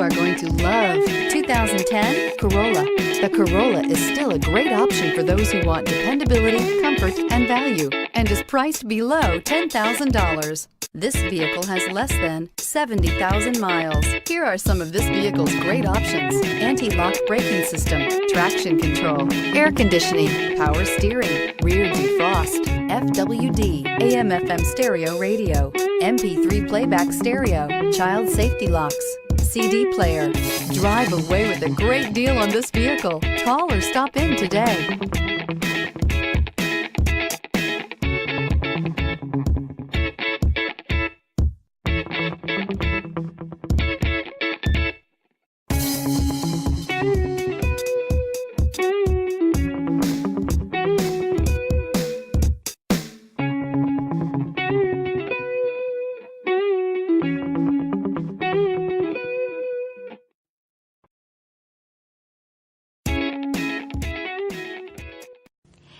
are going to love 2010 Corolla. The Corolla is still a great option for those who want dependability, comfort, and value, and is priced below $10,000. This vehicle has less than 70,000 miles. Here are some of this vehicle's great options: anti-lock braking system, traction control, air conditioning, power steering, rear defrost, FWD, AM/FM stereo radio, MP3 playback stereo, child safety locks, CD player. Drive away with a great deal on this vehicle. Call or stop in today.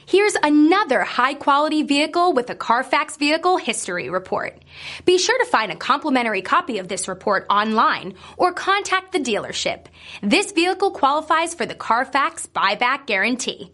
Here's another high-quality vehicle with a Carfax Vehicle History Report. Be sure to find a complimentary copy of this report online or contact the dealership. This vehicle qualifies for the Carfax Buyback Guarantee.